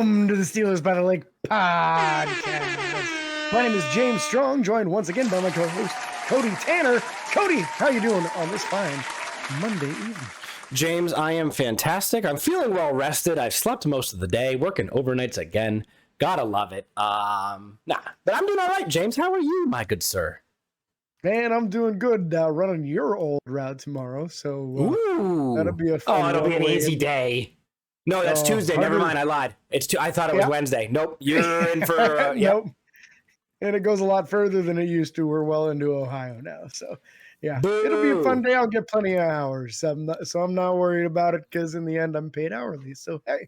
Welcome to the Steelers by the Lake podcast. My name is James Strong, joined once again by my co-host Cody Tanner. Cody, how you doing on this fine Monday evening? James, I am fantastic. I'm feeling well rested. I've slept most of the day, working overnights again. Gotta love it. But I'm doing all right. James, how are you, my good sir? Man, I'm doing good. Running your old route tomorrow, so that'll be a fun. Oh, it'll be an easy day. No, that's Tuesday. Never mind. I lied. I thought it was Wednesday. Nope. You're in for nope. And it goes a lot further than it used to. We're well into Ohio now, so yeah, Boo. It'll be a fun day. I'll get plenty of hours, I'm not worried about it because in the end I'm paid hourly. So hey,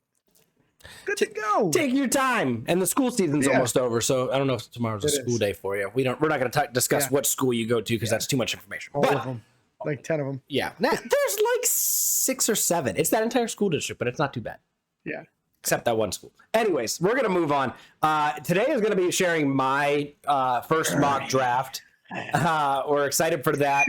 good to go. Take your time, and the school season's almost over. So I don't know if tomorrow's a school day for you. We're not going to discuss what school you go to because that's too much information. All of them. Like 10 of them. Yeah. Now, there's like 6 or 7. It's that entire school district, but it's not too bad. Yeah. Except that one school. Anyways, we're going to move on. Today is going to be sharing my first mock draft. We're excited for that.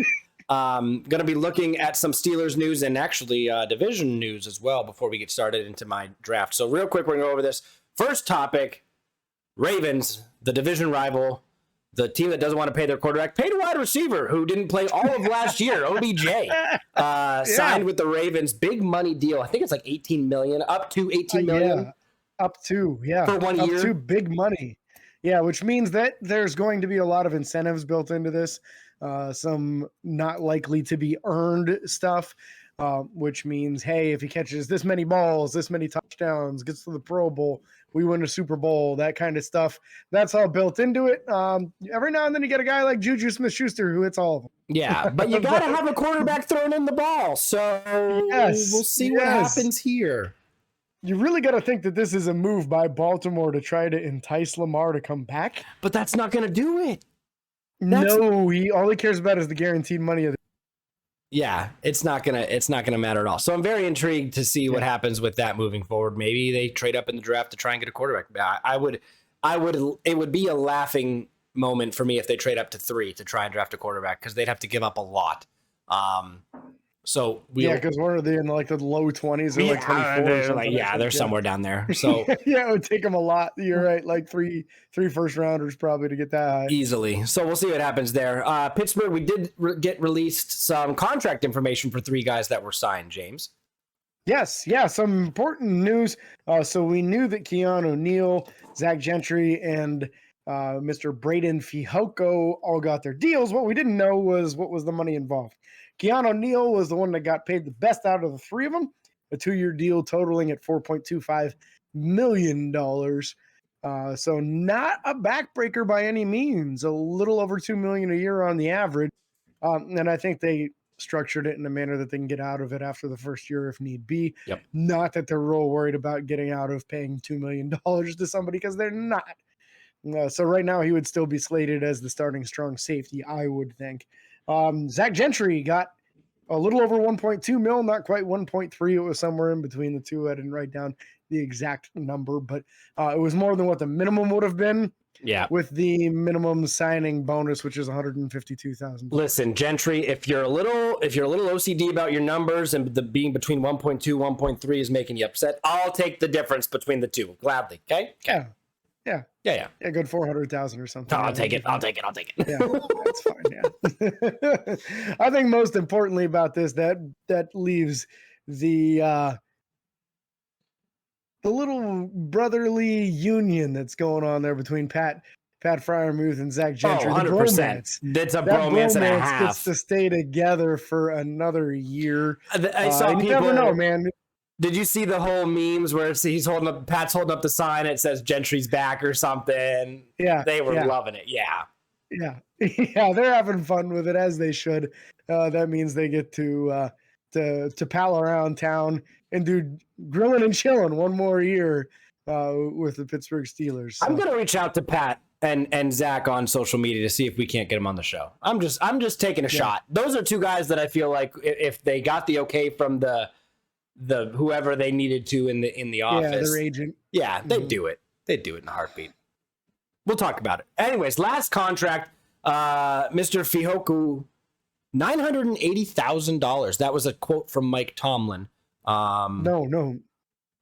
Going to be looking at some Steelers news and actually division news as well before we get started into my draft. So real quick, we're going to go over this. First topic, Ravens, the division rival. The team that doesn't want to pay their quarterback paid a wide receiver who didn't play all of last year, OBJ, signed with the Ravens. Big money deal. I think it's like $18 million, up to $18 million. Yeah. Up to, for 1 year. Up to big money. Yeah, which means that there's going to be a lot of incentives built into this. Some not likely to be earned stuff, which means, hey, if he catches this many balls, this many touchdowns, gets to the Pro Bowl, we win a Super Bowl, that kind of stuff. That's all built into it. Every now and then you get a guy like Juju Smith-Schuster who hits all of them. Yeah, but you got to have a quarterback throwing in the ball. So we'll see what happens here. You really got to think that this is a move by Baltimore to try to entice Lamar to come back. But that's not going to do it. All he cares about is the guaranteed money of the. Yeah, it's not gonna matter at all. So I'm very intrigued to see what happens with that moving forward. Maybe they trade up in the draft to try and get a quarterback. It would be a laughing moment for me if they trade up to 3 to try and draft a quarterback because they'd have to give up a lot. Because what are they in like the low 20s or like 24? They're somewhere down there. So yeah, it would take them a lot. You're right, like three first rounders probably to get that high. Easily. So we'll see what happens there. Pittsburgh, we did get released some contract information for 3 guys that were signed, James. Yes, some important news. So we knew that Keanu Neal, Zach Gentry, and Mr. Braden Fihoko all got their deals. What we didn't know was what was the money involved. Keanu Neal was the one that got paid the best out of the 3 of them, a 2-year deal totaling at $4.25 million. So not a backbreaker by any means, a little over $2 million a year on the average. And I think they structured it in a manner that they can get out of it after the first year if need be. Yep. Not that they're real worried about getting out of paying $2 million to somebody because they're not. So right now he would still be slated as the starting strong safety, I would think. Zach Gentry got a little over 1.2 mil, not quite 1.3. It was somewhere in between the two. I didn't write down the exact number, but it was more than what the minimum would have been. Yeah. With the minimum signing bonus, which is $152,000. Listen, Gentry, if you're a little OCD about your numbers and the being between 1.2, 1.3 is making you upset, I'll take the difference between the two gladly. Okay? Yeah. Yeah, good 400,000 or something. I'll take it. Yeah, that's fine. Yeah. I think most importantly about this, that leaves the little brotherly union that's going on there between Pat Freiermuth and Zach Gentry. 100%. That's a bromance and a half. Gets to stay together for another year. I saw people. You never know, man. Did you see the whole memes where Pat's holding up the sign, it says Gentry's back or something? Yeah. They were loving it. Yeah. Yeah, they're having fun with it as they should. That means they get to pal around town and do grilling and chilling one more year with the Pittsburgh Steelers. So. I'm going to reach out to Pat and Zach on social media to see if we can't get them on the show. I'm just taking a shot. Those are 2 guys that I feel like if they got the okay from the whoever they needed to in the office. Yeah, their agent. Yeah, they'd do it. They'd do it in a heartbeat. We'll talk about it. Anyways, last contract, Mr. Fihoko, $980,000. That was a quote from Mike Tomlin. No,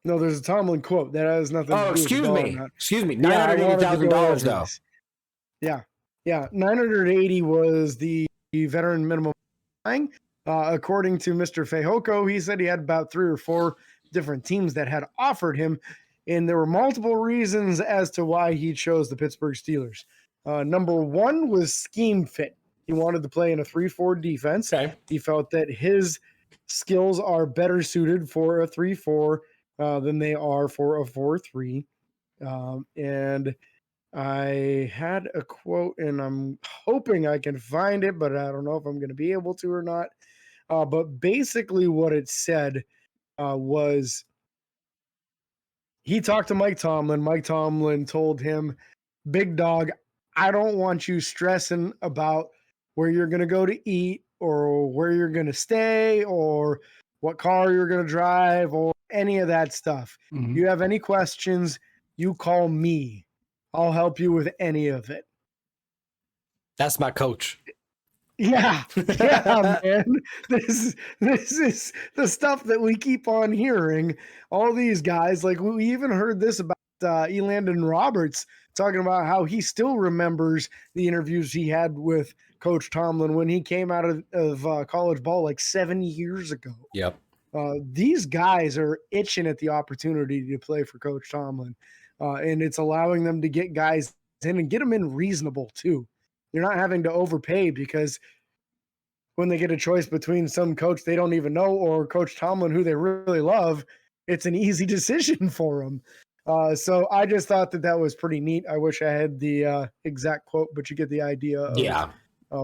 No, there's a Tomlin quote that has nothing to Oh, do with the excuse dollar me. amount. Excuse me. Yeah, I wanted to go $980,000 over though. this. Yeah, yeah, 980 was the veteran minimum. According to Mr. Fehoko, he said he had about 3 or 4 different teams that had offered him, and there were multiple reasons as to why he chose the Pittsburgh Steelers. Number one was scheme fit. He wanted to play in a 3-4 defense. Okay. He felt that his skills are better suited for a 3-4 than they are for a 4-3. And I had a quote, and I'm hoping I can find it, but I don't know if I'm going to be able to or not. But basically, what it said was he talked to Mike Tomlin. Mike Tomlin told him, "Big dog, I don't want you stressing about where you're going to go to eat or where you're going to stay or what car you're going to drive or any of that stuff. Mhm. You have any questions, you call me. I'll help you with any of it." That's my coach. Yeah, yeah, man. This is the stuff that we keep on hearing. All these guys, like we even heard this about Elandon Roberts talking about how he still remembers the interviews he had with Coach Tomlin when he came out of college ball like 7 years ago. Yep. These guys are itching at the opportunity to play for Coach Tomlin, and it's allowing them to get guys in and get them in reasonable too. You're not having to overpay because when they get a choice between some coach they don't even know or Coach Tomlin, who they really love, it's an easy decision for them. So I just thought that was pretty neat. I wish I had the exact quote, but you get the idea of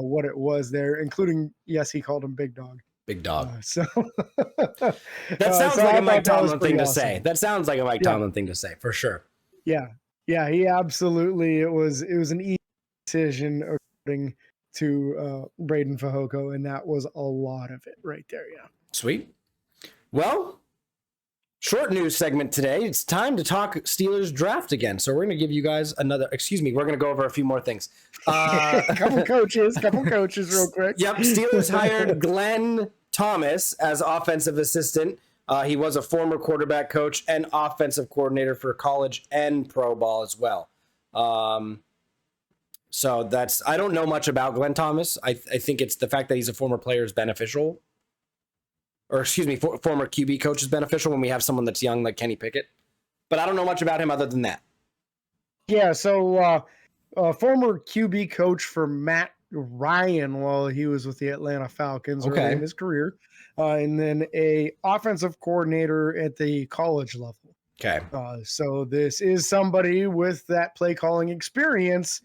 what it was there, including, yes, he called him Big Dog. Big dog. So that sounds so like I a Mike thought that was Tomlin pretty thing to awesome. say. That sounds like a Mike Tomlin thing to say, for sure. Yeah. Yeah, he absolutely, it was an easy decision according to Braden Fehoko, and that was a lot of it right there. Yeah. Sweet. Well, short news segment today. It's time to talk Steelers draft again. So we're going to give you guys we're going to go over a few more things. couple coaches real quick. Yep. Steelers hired Glenn Thomas as offensive assistant. He was a former quarterback coach and offensive coordinator for college and pro ball as well. So I don't know much about Glenn Thomas. I think it's the fact that he's a former player is beneficial. Or excuse me, former QB coach is beneficial when we have someone that's young like Kenny Pickett. But I don't know much about him other than that. Yeah, so former QB coach for Matt Ryan while he was with the Atlanta Falcons early in his career. And then a offensive coordinator at the college level. Okay. So this is somebody with that play calling experience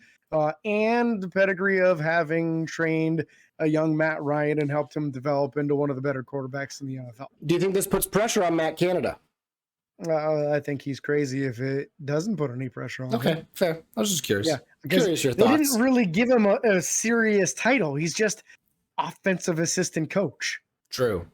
and the pedigree of having trained a young Matt Ryan and helped him develop into one of the better quarterbacks in the NFL. Do you think this puts pressure on Matt Canada? I think he's crazy if it doesn't put any pressure on him. Okay, fair. I was just curious. Yeah, Curious your they thoughts. didn't really give him a serious title. He's just offensive assistant coach. True.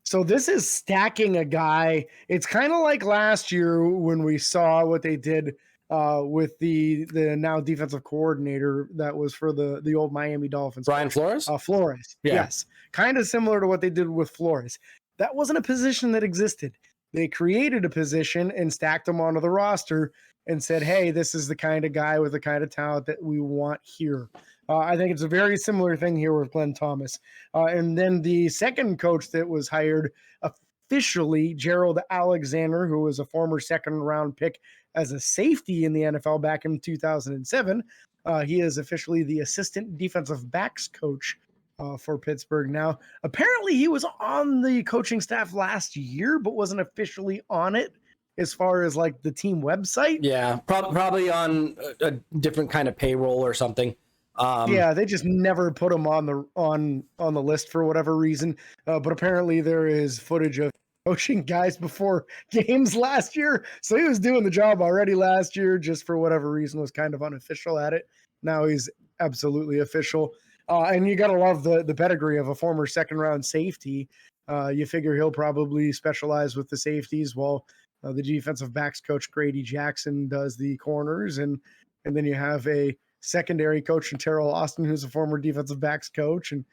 So this is stacking a guy. It's kind of like last year when we saw what they did with the now defensive coordinator that was for the old Miami Dolphins. Brian Flores? Flores. Yeah. Yes. Kind of similar to what they did with Flores. That wasn't a position that existed. They created a position and stacked him onto the roster and said, hey, this is the kind of guy with the kind of talent that we want here. I think it's a very similar thing here with Glenn Thomas. And then the second coach that was hired officially, Gerald Alexander, who was a former second-round pick as a safety in the NFL back in 2007. He is officially the assistant defensive backs coach for Pittsburgh now. Apparently, he was on the coaching staff last year, but wasn't officially on it as far as like the team website. Yeah, probably on a different kind of payroll or something. Yeah, they just never put him on the list for whatever reason. But apparently there is footage of coaching guys before games last year. So he was doing the job already last year, just for whatever reason was kind of unofficial at it. Now he's absolutely official. And you got to love the pedigree of a former second round safety. You figure he'll probably specialize with the safeties while the defensive backs coach Grady Jackson does the corners. And then you have a secondary coach in Terrell Austin, who's a former defensive backs coach. And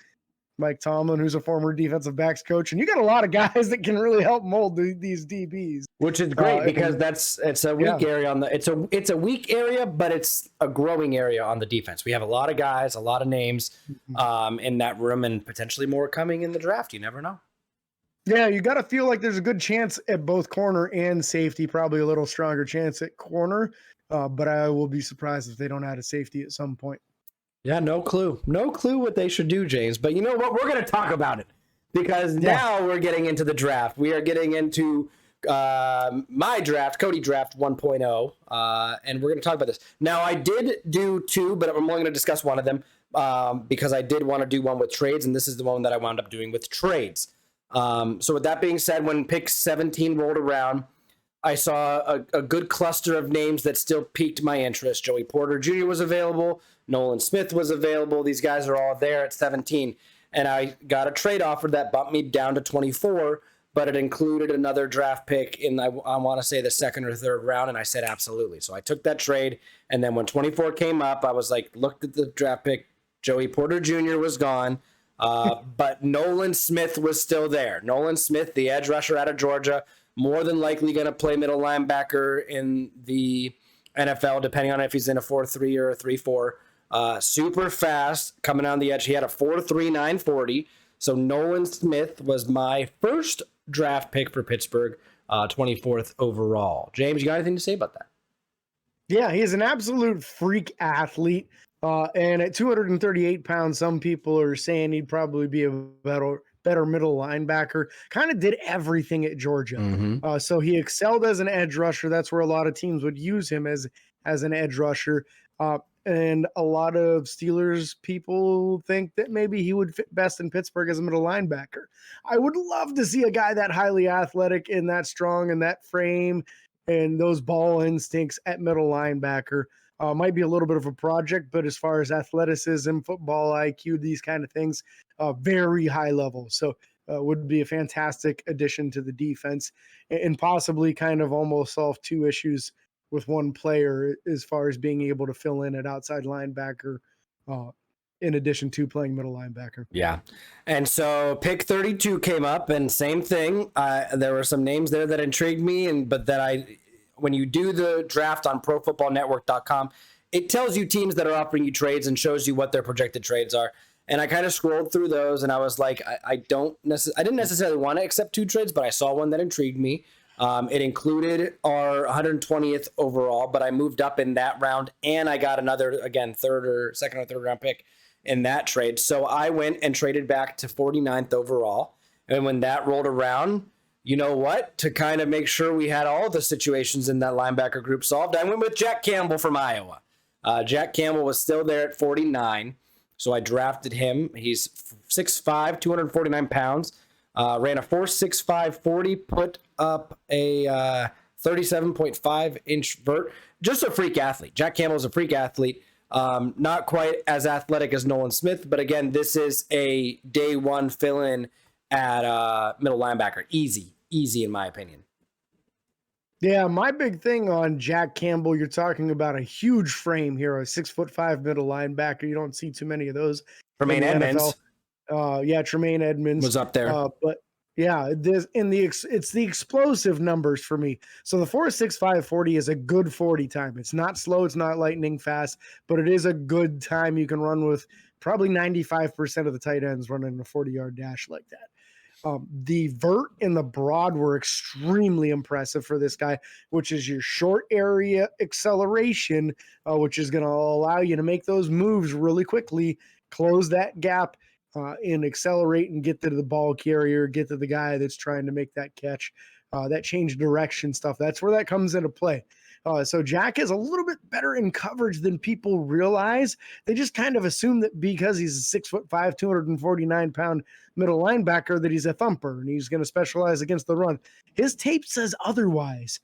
Mike Tomlin, who's a former defensive backs coach, and you got a lot of guys that can really help mold these DBs. Which is great because it's a weak area on the it's a weak area, but it's a growing area on the defense. We have a lot of guys, a lot of names in that room, and potentially more coming in the draft. You never know. Yeah, you got to feel like there's a good chance at both corner and safety, probably a little stronger chance at corner, but I will be surprised if they don't add a safety at some point. Yeah, no clue. No clue what they should do, James. But you know what? We're going to talk about it because now we're getting into the draft. We are getting into my draft, Cody draft 1.0, and we're going to talk about this. Now, I did do two, but I'm only going to discuss one of them because I did want to do one with trades, and this is the one that I wound up doing with trades. So with that being said, when pick 17 rolled around, I saw a good cluster of names that still piqued my interest. Joey Porter Jr. was available. Nolan Smith was available. These guys are all there at 17. And I got a trade offer that bumped me down to 24, but it included another draft pick in, I want to say, the second or third round. And I said, absolutely. So I took that trade. And then when 24 came up, I was like, looked at the draft pick. Joey Porter Jr. was gone. But Nolan Smith was still there. Nolan Smith, the edge rusher out of Georgia, more than likely going to play middle linebacker in the NFL, depending on if he's in a 4-3 or a 3-4. Super fast coming on the edge. He had a 4.3 940. So Nolan Smith was my first draft pick for Pittsburgh, 24th overall. James, you got anything to say about that? Yeah, he's an absolute freak athlete. And at 238 pounds, some people are saying he'd probably be a better middle linebacker. Kind of did everything at Georgia. So he excelled as an edge rusher. That's where a lot of teams would use him as an edge rusher. And a lot of Steelers people think that maybe he would fit best in Pittsburgh as a middle linebacker. I would love to see a guy that highly athletic and that strong and that frame and those ball instincts at middle linebacker. Might be a little bit of a project, but as far as athleticism, football IQ, these kind of things, very high level. So would be a fantastic addition to the defense and possibly kind of almost solve two issues with one player as far as being able to fill in at outside linebacker in addition to playing middle linebacker. Yeah. And so pick 32 came up and same thing. There were some names there that intrigued me, but that when you do the draft on profootballnetwork.com, it tells you teams that are offering you trades and shows you what their projected trades are. And I kind of scrolled through those and I was like, I didn't necessarily want to accept two trades, but I saw one that intrigued me. It included our 120th overall, but I moved up in that round and I got another, again, second or third round pick in that trade. So I went and traded back to 49th overall. And when that rolled around, you know what? To kind of make sure we had all the situations in that linebacker group solved, I went with Jack Campbell from Iowa. Jack Campbell was still there at 49, so I drafted him. He's 6'5", 249 pounds, ran a 4.65 40, put up a 37.5-inch vert. Just a freak athlete. Jack Campbell is a freak athlete. Not quite as athletic as Nolan Smith, but again, this is a day one fill-in at middle linebacker. Easy in my opinion. Yeah, my big thing on Jack Campbell, you're talking about a huge frame here, a 6'5" middle linebacker. You don't see too many of those. Tremaine Edmonds. Tremaine Edmonds was up there. But yeah, it's the explosive numbers for me. So the 4.65 40 is a good 40 time. It's not slow, it's not lightning fast, but it is a good time you can run with. Probably 95% of the tight ends running a 40-yard dash like that. The vert and the broad were extremely impressive for this guy, which is your short area acceleration, which is going to allow you to make those moves really quickly, close that gap, and accelerate and get to the ball carrier, get to the guy that's trying to make that catch, that change direction stuff. That's where that comes into play. So Jack is a little bit better in coverage than people realize. They just kind of assume that because he's a 6'5", 249-pound middle linebacker that he's a thumper and he's going to specialize against the run. His tape says otherwise.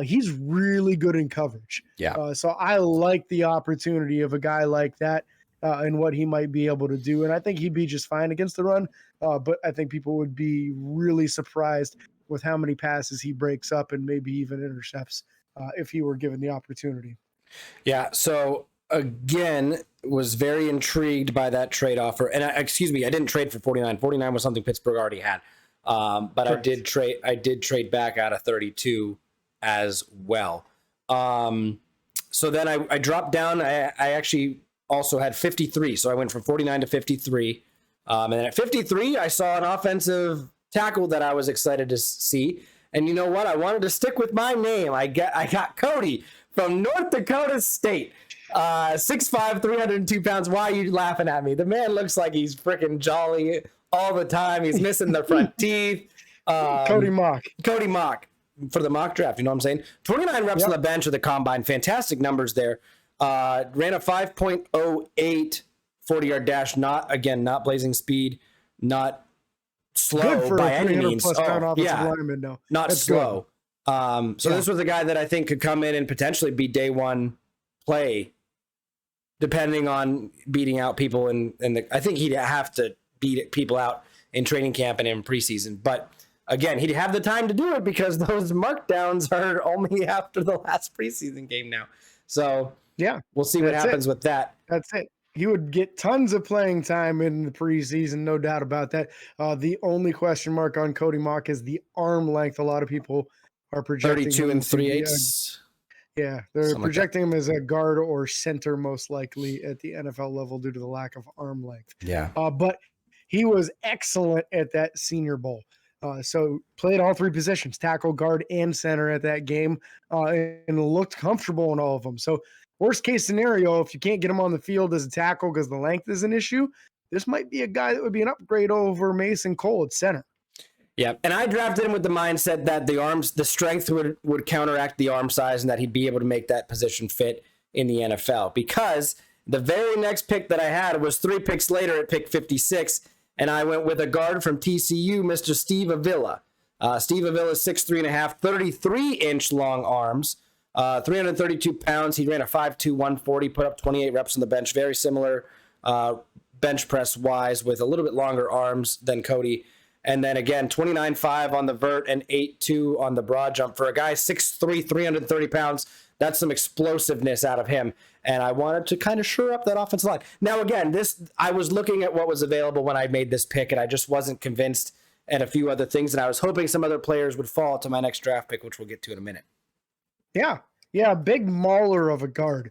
He's really good in coverage. Yeah. So I like the opportunity of a guy like that and what he might be able to do. And I think he'd be just fine against the run. But I think people would be really surprised with how many passes he breaks up and maybe even intercepts if he were given the opportunity. Yeah. So again, was very intrigued by that trade offer. And excuse me, I didn't trade for 49. 49 was something Pittsburgh already had. But correct. I did trade back out of 32 as well. So then I dropped down. I actually also had 53. So I went from 49 to 53. And then at 53, I saw an offensive tackle that I was excited to see. And you know what? I wanted to stick with my name. I got Cody from North Dakota State. 6'5", 302 pounds. Why are you laughing at me? The man looks like he's freaking jolly all the time. He's missing the front teeth. Cody Mock for the mock draft. You know what I'm saying? 29 reps on the bench of the combine. Fantastic numbers there. Ran a 5.08 40-yard dash. Not blazing speed. Not slow by any means. Lineman, no. Not that's slow. This was a guy that I think could come in and potentially be day one play, depending on beating out people. I think he'd have to beat people out in training camp and in preseason. But again, he'd have the time to do it because those markdowns are only after the last preseason game now. So yeah, we'll see what happens with that. That's it. He would get tons of playing time in the preseason, no doubt about that. The only question mark on Cody Mock is the arm length. A lot of people are projecting 32 and 3/8. Yeah, they're projecting him as a guard or center most likely at the NFL level due to the lack of arm length. Yeah. But he was excellent at that Senior Bowl. So played all three positions, tackle, guard, and center at that game, and looked comfortable in all of them. So worst case scenario, if you can't get him on the field as a tackle because the length is an issue, this might be a guy that would be an upgrade over Mason Cole at center. Yeah, and I drafted him with the mindset that the strength would counteract the arm size and that he'd be able to make that position fit in the NFL. Because the very next pick that I had was 3 picks later at pick 56, and I went with a guard from TCU, Mr. Steve Avila. Steve Avila is 6'3.5", 33-inch long arms, 332 pounds. He ran a 5'2", 140, put up 28 reps on the bench. Very similar bench press-wise with a little bit longer arms than Cody. And then again, 29.5 on the vert and 8.2 on the broad jump. For a guy 6'3", 330 pounds, that's some explosiveness out of him. And I wanted to kind of shore up that offensive line. Now, again, I was looking at what was available when I made this pick, and I just wasn't convinced and a few other things. And I was hoping some other players would fall to my next draft pick, which we'll get to in a minute. Yeah, big mauler of a guard.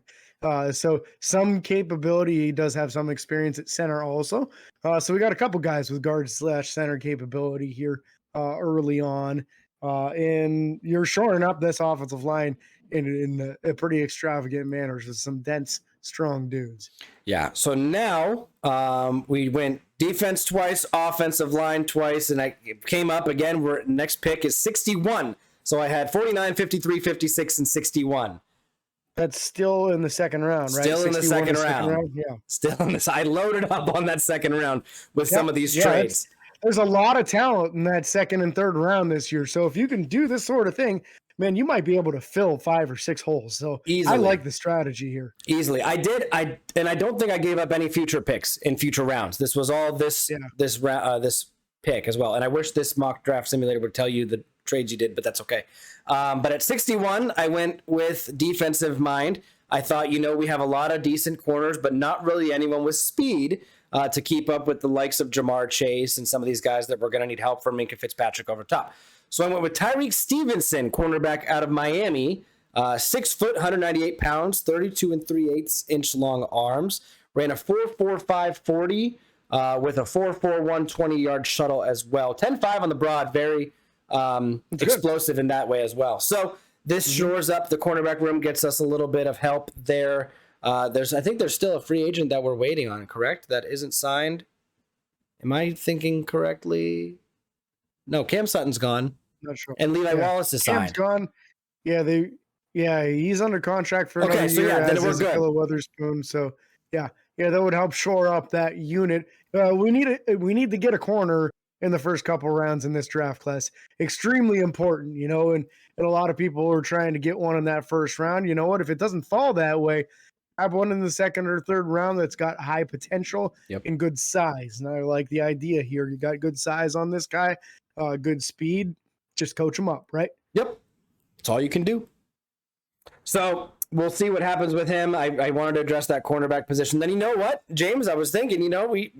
So some capability. He does have some experience at center also. So we got a couple guys with guard/center capability here early on. And you're shoring up this offensive line in a pretty extravagant manner. So some dense, strong dudes. Yeah. So now we went defense twice, offensive line twice, and I came up again. Next pick is 61. So I had 49, 53, 56, and 61. That's still in the second round, right? Still in the second round. Yeah. Still in this. I loaded up on that second round with some of these trades. There's a lot of talent in that second and third round this year. So if you can do this sort of thing, man, you might be able to fill 5 or 6 holes. So easily. I like the strategy here. Easily. I don't think I gave up any future picks in future rounds. This was all this pick as well. And I wish this mock draft simulator would tell you the trades you did, but that's okay. But at 61, I went with defensive mind. I thought, we have a lot of decent corners, but not really anyone with speed to keep up with the likes of Jamar Chase and some of these guys that we're going to need help from Minkah Fitzpatrick over top. So I went with Tyreek Stevenson, cornerback out of Miami, 6 foot, 198 pounds, 32 and 3/8 inch long arms, ran a 4.45 40 with a 4.4 120-yard shuttle as well. 10.5 on the broad, very explosive in that way as well. So this shores up the cornerback room, gets us a little bit of help there. I think there's still a free agent that we're waiting on, correct? That isn't signed. Am I thinking correctly? No, Cam Sutton's gone. Not sure. And Levi Wallace is signed. Cam's gone. Yeah, he's under contract for another year. Then we're good. Witherspoon. So yeah, that would help shore up that unit. We need to get a corner in the first couple rounds in this draft class. Extremely important, and a lot of people are trying to get one in that first round. You know what? If it doesn't fall that way, have one in the second or third round that's got high potential and good size. And I like the idea here. You got good size on this guy, good speed. Just coach him up, right? Yep. That's all you can do. So we'll see what happens with him. I wanted to address that cornerback position. Then you know what, James, I was thinking, we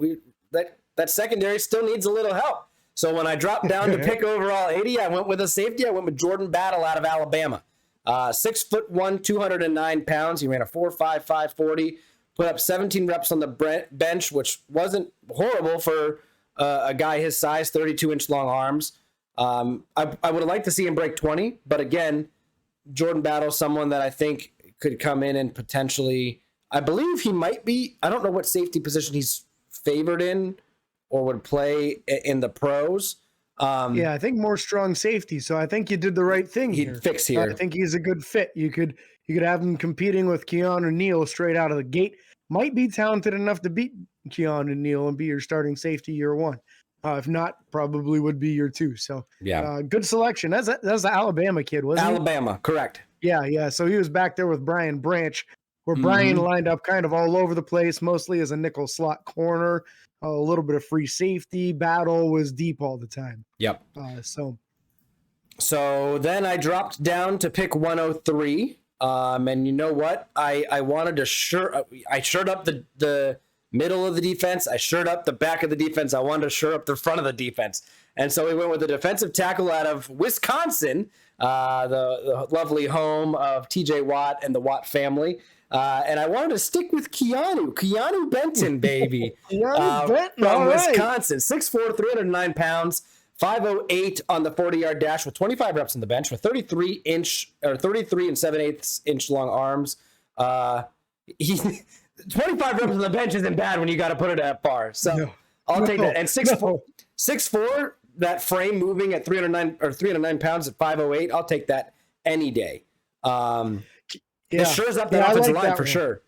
that secondary still needs a little help. So when I dropped down to pick overall 80, I went with a safety. I went with Jordan Battle out of Alabama. 6'1", 209 pounds. He ran a 4.5, 540. Put up 17 reps on the bench, which wasn't horrible for a guy his size, 32-inch long arms. I would have liked to see him break 20, but again, Jordan Battle, someone that I think could come in and potentially, I believe he might be, I don't know what safety position he's favored in or would play in the pros. Yeah, I think more strong safety. So I think you did the right thing here. He'd fix here. I think he's a good fit. You could have him competing with Keanu Neal straight out of the gate. Might be talented enough to beat Keanu Neal and be your starting safety year one. If not, probably would be year two. So yeah, good selection. That's the Alabama kid, wasn't he? Alabama, correct. Yeah. So he was back there with Brian Branch, where Brian lined up kind of all over the place, mostly as a nickel slot corner, a little bit of free safety. Battle was deep all the time. Yep. So then I dropped down to pick 103. And you know what? I wanted to I shirt up the middle of the defense. I shirt up the back of the defense. I wanted to shirt up the front of the defense. And so we went with the defensive tackle out of Wisconsin, the lovely home of TJ Watt and the Watt family. And I wanted to stick with Keanu Benton, baby. Keanu Benton, from Wisconsin, 6'4", 309 pounds. 508 on the 40-yard dash with 25 reps on the bench with 33 and 7/8 inch long arms. 25 reps on the bench isn't bad when you got to put it at far. So I'll take that. And 6'4", that frame moving at 309 pounds at 508. I'll take that any day. It shores up that offensive line for sure.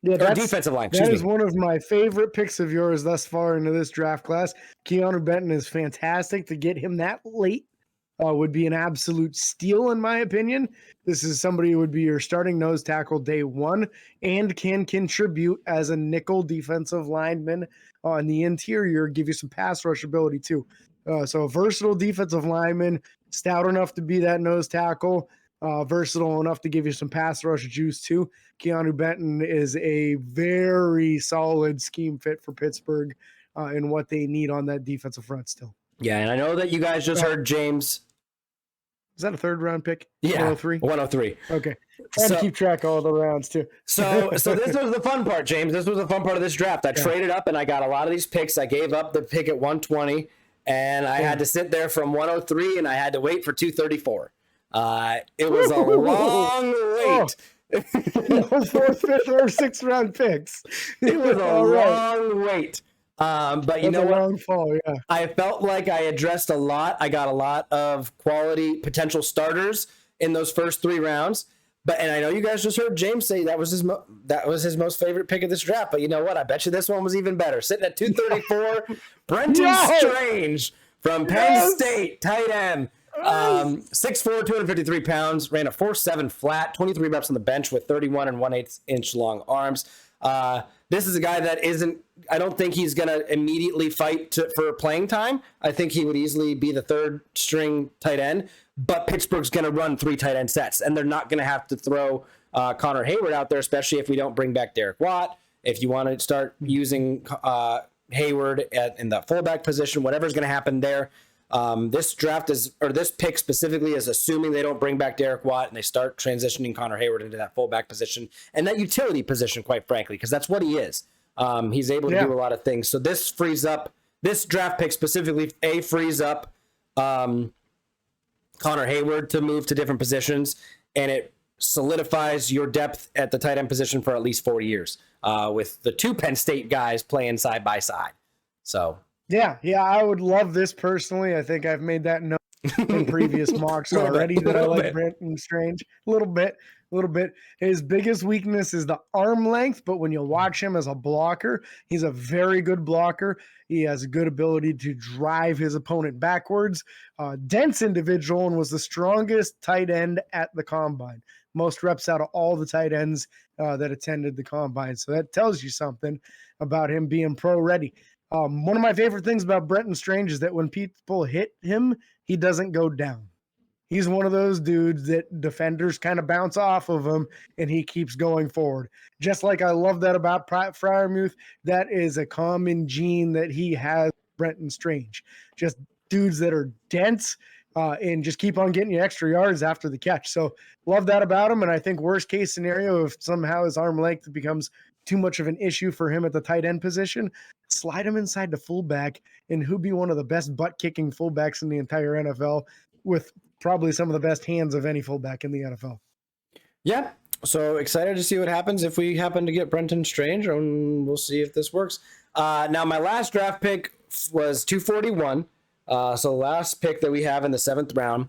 Yeah, defensive line. That is one of my favorite picks of yours thus far into this draft class. Keanu Benton is fantastic. To get him that late would be an absolute steal, in my opinion. This is somebody who would be your starting nose tackle day one and can contribute as a nickel defensive lineman on the interior, give you some pass rush ability too. So a versatile defensive lineman, stout enough to be that nose tackle, versatile enough to give you some pass rush juice too. Keanu Benton is a very solid scheme fit for Pittsburgh and what they need on that defensive front still. Yeah, and I know that you guys just heard James. Is that a third round pick? Yeah, 103? 103. Okay. Trying to keep track of all the rounds too. So this was the fun part, James. This was the fun part of this draft. I traded up and I got a lot of these picks. I gave up the pick at 120 and I had to sit there from 103 and I had to wait for 234. It was a long wait. No fourth, fifth, or sixth round picks. It was a long wait. But you know what? Long fall, yeah. I felt like I addressed a lot. I got a lot of quality potential starters in those first three rounds. And I know you guys just heard James say that was his most favorite pick of this draft. But you know what? I bet you this one was even better. Sitting at 234, Brenton Strange from Penn State, tight end. 6'4", 253 pounds, ran a 4.7 flat, 23 reps on the bench with 31 and 1/8 inch long arms. This is a guy that I don't think he's going to immediately fight for playing time. I think he would easily be the third string tight end, but Pittsburgh's going to run 3 tight end sets, and they're not going to have to throw Connor Hayward out there, especially if we don't bring back Derek Watt. If you want to start using Hayward in the fullback position, whatever's going to happen there. This pick specifically is assuming they don't bring back Derek Watt and they start transitioning Connor Hayward into that fullback position and that utility position, quite frankly, because that's what he is. He's able to do a lot of things. So this draft pick specifically, frees up Connor Hayward to move to different positions, and it solidifies your depth at the tight end position for at least 4 years with the 2 Penn State guys playing side by side. So. Yeah, I would love this personally. I think I've made that note in previous mocks already that I like Brenton Strange. A little bit. His biggest weakness is the arm length, but when you watch him as a blocker, he's a very good blocker. He has a good ability to drive his opponent backwards. Dense individual and was the strongest tight end at the combine. Most reps out of all the tight ends that attended the combine. So that tells you something about him being pro ready. One of my favorite things about Brenton Strange is that when people hit him, he doesn't go down. He's one of those dudes that defenders kind of bounce off of him and he keeps going forward. Just like I love that about Freiermuth, that is a common gene that he has, Brenton Strange. Just dudes that are dense and just keep on getting you extra yards after the catch. So love that about him. And I think worst case scenario, if somehow his arm length becomes too much of an issue for him at the tight end position, slide him inside the fullback, and who'd be one of the best butt kicking fullbacks in the entire NFL with probably some of the best hands of any fullback in the NFL. Yeah. So excited to see what happens if we happen to get Brenton Strange, and we'll see if this works. Now, my last draft pick was 241. So the last pick that we have in the 7th round.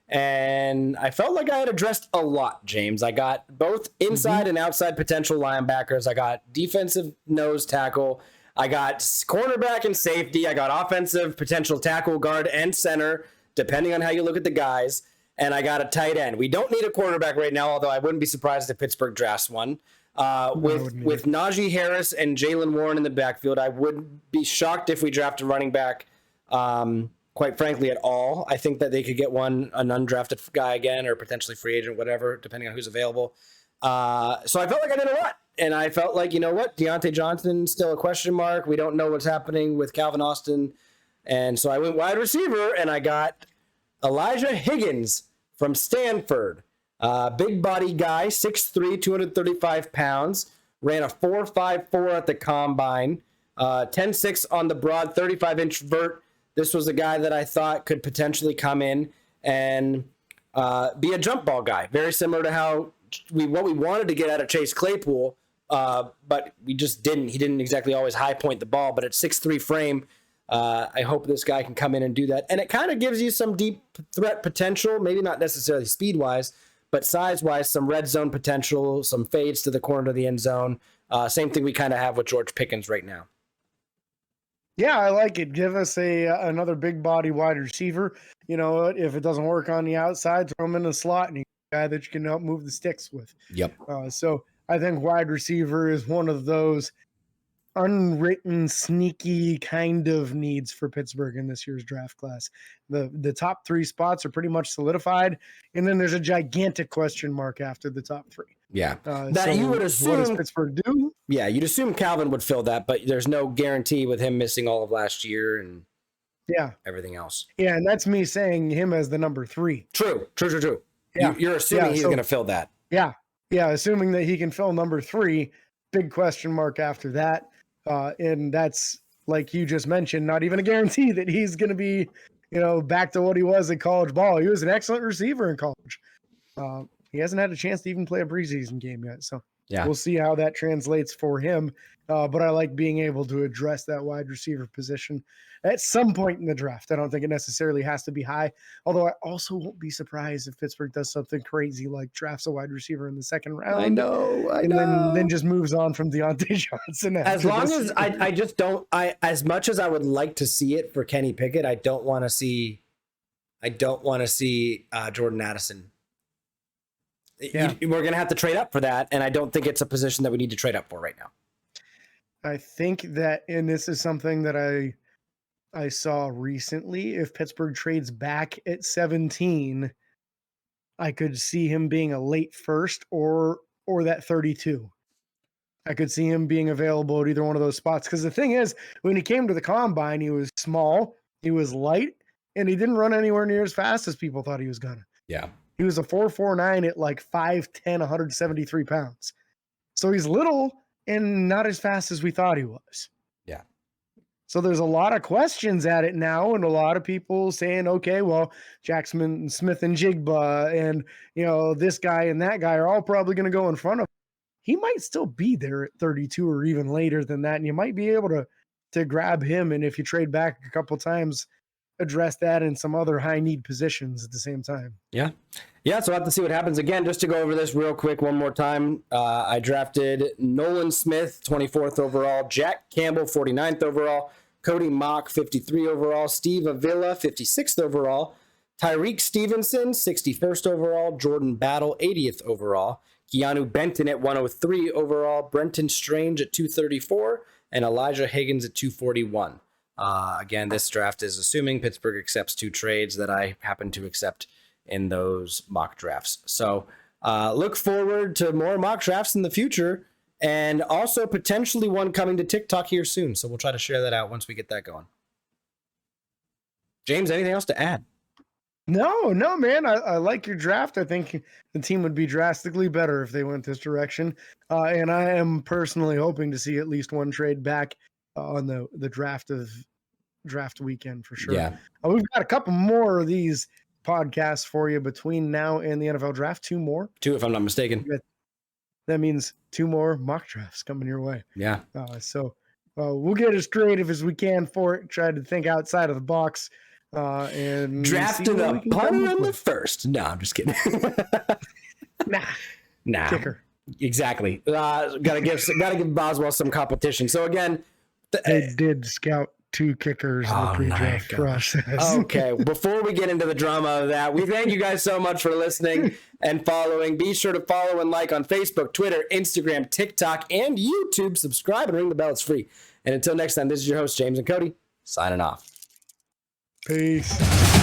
And I felt like I had addressed a lot, James. I got both inside and outside potential linebackers. I got defensive nose tackle. I got cornerback and safety. I got offensive potential tackle, guard, and center, depending on how you look at the guys. And I got a tight end. We don't need a quarterback right now, although I wouldn't be surprised if Pittsburgh drafts one. With Najee Harris and Jalen Warren in the backfield, I would be shocked if we draft a running back, quite frankly, at all. I think that they could get an undrafted guy again, or potentially free agent, whatever, depending on who's available. So I felt like I did a lot. And I felt like, you know what, Deontay Johnson, still a question mark. We don't know what's happening with Calvin Austin. And so I went wide receiver, and I got Elijah Higgins from Stanford. Big body guy, 6'3", 235 pounds. Ran a 4.54 at the combine. 10.6 on the broad, 35-inch vert. This was a guy that I thought could potentially come in and be a jump ball guy. Very similar to how what we wanted to get out of Chase Claypool, but we just didn't. He didn't exactly always high point the ball, but at 6'3" frame, I hope this guy can come in and do that. And it kind of gives you some deep threat potential, maybe not necessarily speed-wise, but size-wise, some red zone potential, some fades to the corner of the end zone. Same thing we kind of have with George Pickens right now. Yeah, I like it. Give us another big body wide receiver. You know, if it doesn't work on the outside, throw him in the slot, and he's a guy that you can help move the sticks with. Yep. So I think wide receiver is one of those unwritten, sneaky kind of needs for Pittsburgh in this year's draft class. The top 3 spots are pretty much solidified, and then there's a gigantic question mark after the top 3. Yeah, that so you would assume. What does Pittsburgh do? Yeah, you'd assume Calvin would fill that, but there's no guarantee with him missing all of last year and everything else. Yeah, and that's me saying him as the number 3. True. Yeah. You're assuming he's going to fill that. Yeah, assuming that he can fill number 3. Big question mark after that. And that's, like you just mentioned, not even a guarantee that he's going to be, back to what he was at college ball. He was an excellent receiver in college. He hasn't had a chance to even play a preseason game yet. So we'll see how that translates for him. But I like being able to address that wide receiver position at some point in the draft. I don't think it necessarily has to be high, although I also won't be surprised if Pittsburgh does something crazy like drafts a wide receiver in the 2nd round. I know. And then just moves on from Deontay Johnson. As long as I just don't, as much as I would like to see it for Kenny Pickett, I don't want to see Jordan Addison. Yeah. We're going to have to trade up for that. And I don't think it's a position that we need to trade up for right now. I think that, and this is something that I saw recently, if Pittsburgh trades back at 17, I could see him being a late first or that 32. I could see him being available at either one of those spots. Because the thing is, when he came to the combine, he was small, he was light, and he didn't run anywhere near as fast as people thought he was gonna. Yeah. He was a 4.49 at like 5'10", 173 pounds. So he's little and not as fast as we thought he was. Yeah. So there's a lot of questions at it now, and a lot of people saying, okay, well, Jackson Smith and Jigba and, this guy and that guy are all probably going to go in front of him. He might still be there at 32 or even later than that, and you might be able to grab him, and if you trade back a couple times, address that in some other high-need positions at the same time. Yeah. Yeah, so we'll have to see what happens. Again, just to go over this real quick one more time, I drafted Nolan Smith, 24th overall, Jack Campbell, 49th overall, Cody Mock, 53 overall, Steve Avila, 56th overall, Tyreek Stevenson, 61st overall, Jordan Battle, 80th overall, Keanu Benton at 103 overall, Brenton Strange at 234, and Elijah Higgins at 241. Again, this draft is assuming Pittsburgh accepts 2 trades that I happen to accept in those mock drafts. So look forward to more mock drafts in the future, and also potentially one coming to TikTok here soon. So we'll try to share that out once we get that going. James, anything else to add? No, man. I like your draft. I think the team would be drastically better if they went this direction. And I am personally hoping to see at least one trade back on the draft weekend for sure. Yeah. We've got a couple more of these podcasts for you between now and the NFL draft. 2 more. 2, if I'm not mistaken. That means 2 more mock drafts coming your way. Yeah. So we'll get as creative as we can for it. Try to think outside of the box. And drafting a punter on the first. No, I'm just kidding. Nah. Kicker. Exactly. Gotta give Boswell some competition. So again, they did scout 2 kickers in the pre-draft process. Okay. Before we get into the drama of that, we thank you guys so much for listening and following. Be sure to follow and like on Facebook, Twitter, Instagram, TikTok, and YouTube. Subscribe and ring the bell. It's free. And until next time, this is your host, James and Cody, signing off. Peace.